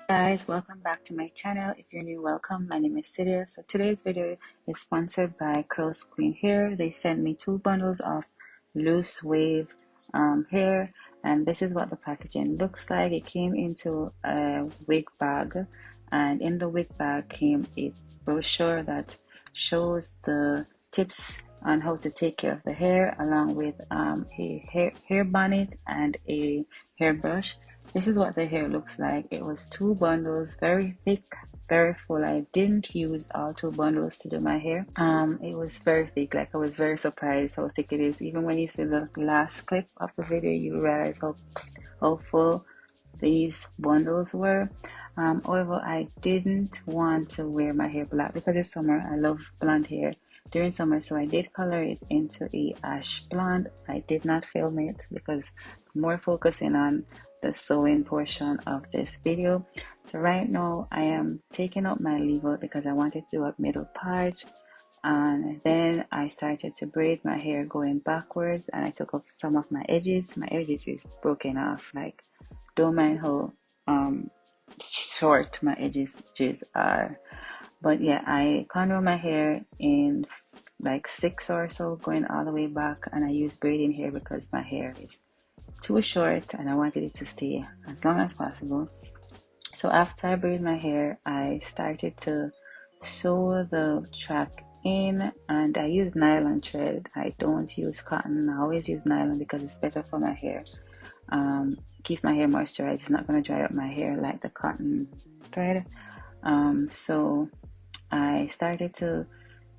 Guys, welcome back to my channel. If you're new, welcome. My name is Celia. So today's video is sponsored by Curlsqueen hair. They sent me 2 bundles of loose wave hair, and this is what the packaging looks like. It came into a wig bag, and in the wig bag came a brochure that shows the tips on how to take care of the hair, along with a hair bonnet and a hairbrush. This is what the hair looks like. It was 2 bundles, very thick, very full. I didn't use all 2 bundles to do my hair. It was very thick. Like, I was very surprised how thick it is. Even when you see the last clip of the video, you realize how full these bundles were. However, I didn't want to wear my hair black because it's summer. I love blonde hair during summer, so I did color it into a ash blonde. I did not film it because it's more focusing on the sewing portion of this video. So right now I am taking out my leave out because I wanted to do a middle part, and then I started to braid my hair going backwards, and I took off some of my edges. My edges is broken off. Like, don't mind how short my edges are. But yeah, I contour my hair in like 6 or so, going all the way back, and I use braiding hair because my hair is too short and I wanted it to stay as long as possible. So after I braid my hair, I started to sew the track in, and I use nylon thread. I don't use cotton. I always use nylon because it's better for my hair. Keeps my hair moisturized. It's not going to dry up my hair like the cotton thread. So I started to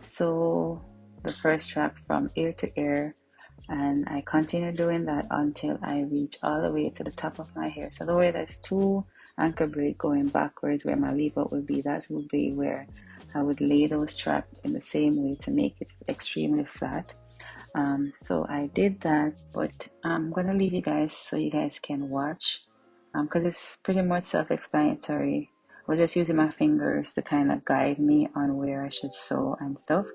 sew the first strap from ear to ear, and I continued doing that until I reach all the way to the top of my hair. So the way there's 2 anchor braid going backwards where my leave out would be, that would be where I would lay those straps in the same way to make it extremely flat. So I did that, but I'm gonna leave you guys so you guys can watch, because it's pretty much self-explanatory. I was just using my fingers to kind of guide me on where I should sew and stuff.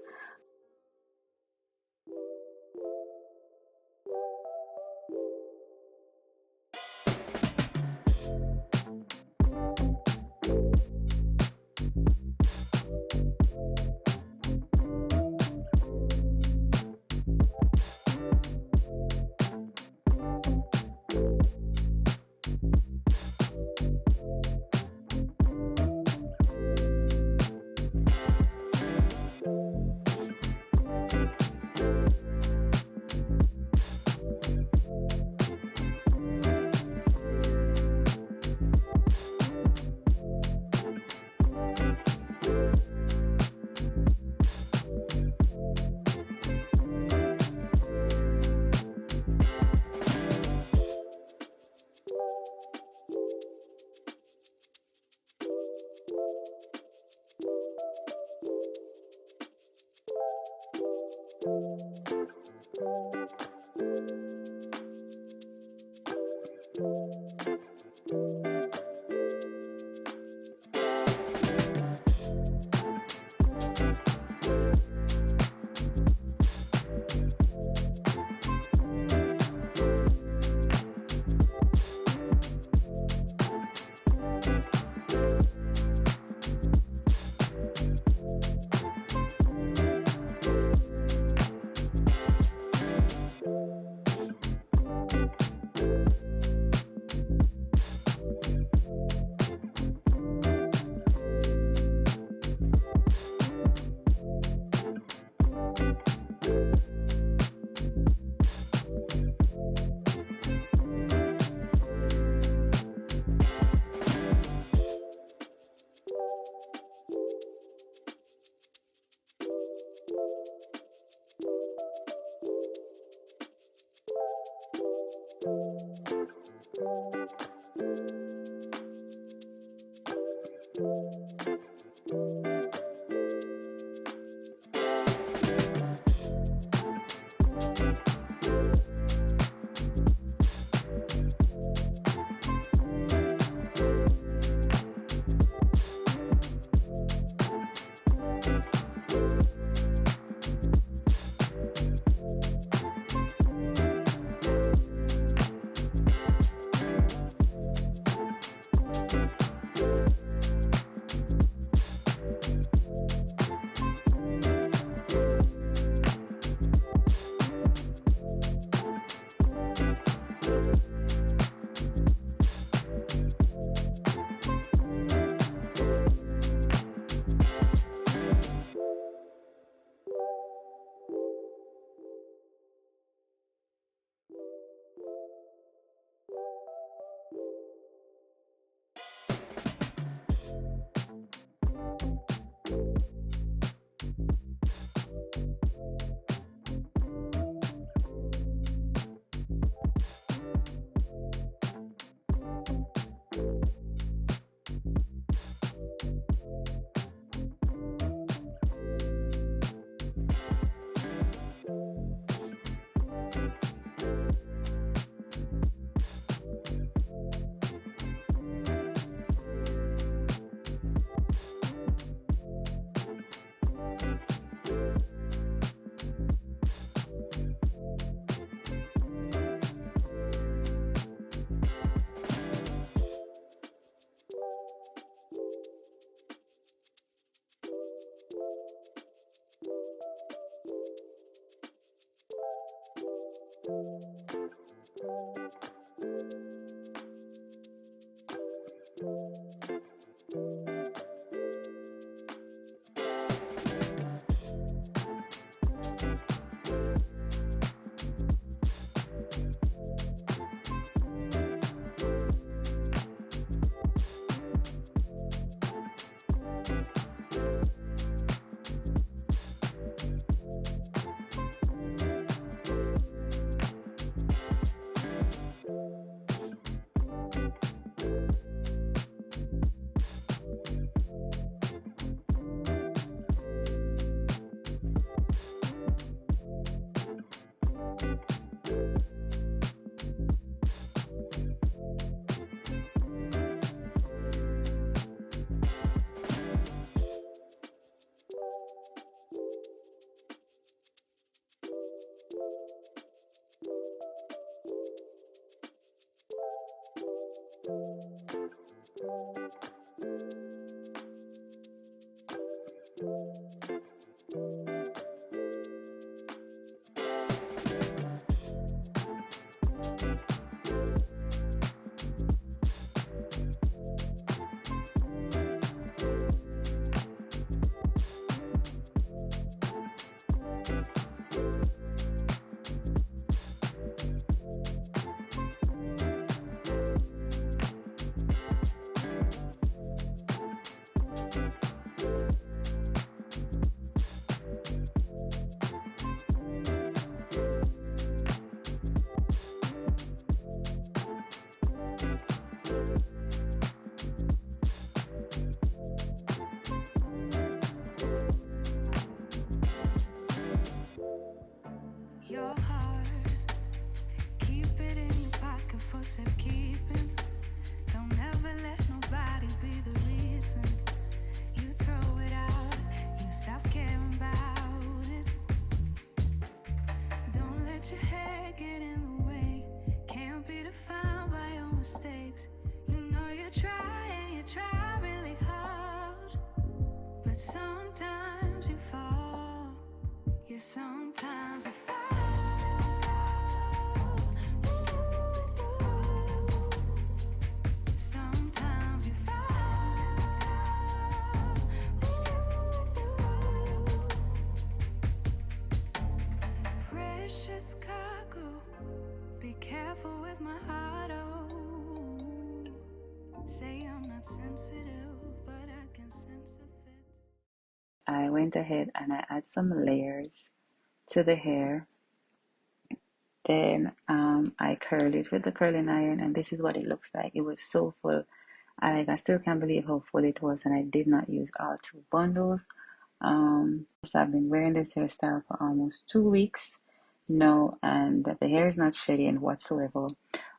Your heart, keep it in your pocket for safekeeping. Don't ever let nobody be the reason you throw it out. You stop caring about it. Don't let your hair get in the way. Can't be defined by your mistakes. You know you try really hard, but sometimes you fall. Yeah, sometimes you fall. Sometimes you fall. Precious cargo, be careful with my heart, oh. Say I'm not sensitive, but I can sense if it's... I went ahead and I add some layers to the hair. Then I curled it with the curling iron, and this is what it looks like. It was so full. I still can't believe how full it was, and I did not use all 2 bundles. So I've been wearing this hairstyle for almost 2 weeks now, and the hair is not shedding whatsoever.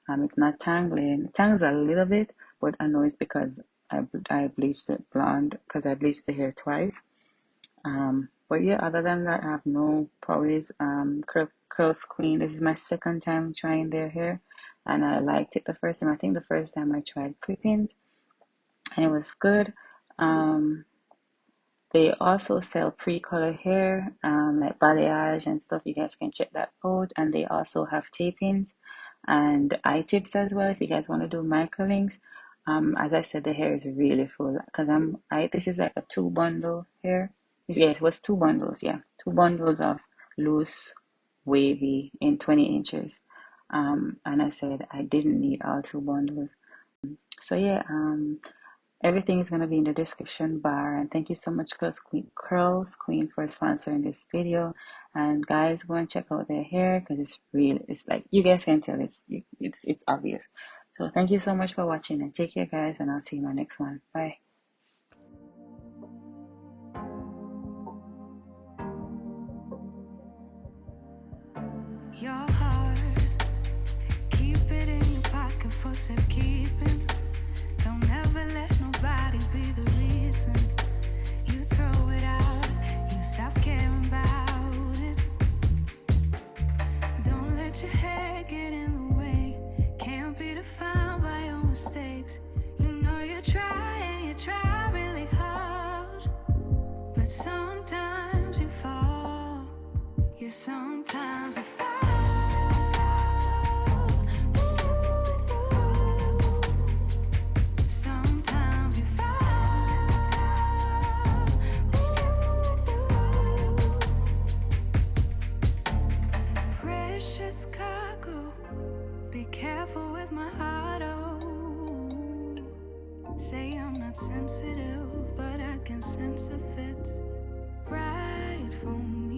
It's not tangling. It tangles a little bit, but I know it's because I bleached it blonde because I bleached the hair twice. But yeah, other than that, I have no worries. Curlsqueen, this is my second time trying their hair, and I liked it the first time. I think the first time I tried clippings, and it was good. They also sell pre-color hair, like balayage and stuff. You guys can check that out. And they also have tapings. and eye tips as well. If you guys want to do micro links, as I said, the hair is really full because this is like a two bundle hair. Yeah, it was two bundles. Yeah, two bundles of loose, wavy in 20 inches. And I said I didn't need all two bundles. So yeah, everything is going to be in the description bar. And thank you so much, Curlsqueen, for sponsoring this video. And guys, go and check out their hair because it's real. It's like you guys can tell it's obvious. So thank you so much for watching and take care, guys. And I'll see you in my next one. Bye. Your heart, keep it in your pocket for safekeeping. Don't ever let nobody be the reason you throw it out. You stop caring about it. Don't let your hair get in the way. Can't be defined by your mistakes. You know you try really hard, but sometimes you fall. Yeah, sometimes you fall. Sometimes you fall. Precious cargo, be careful with my heart, oh. Say I'm not sensitive, but I can sense if it's right for me.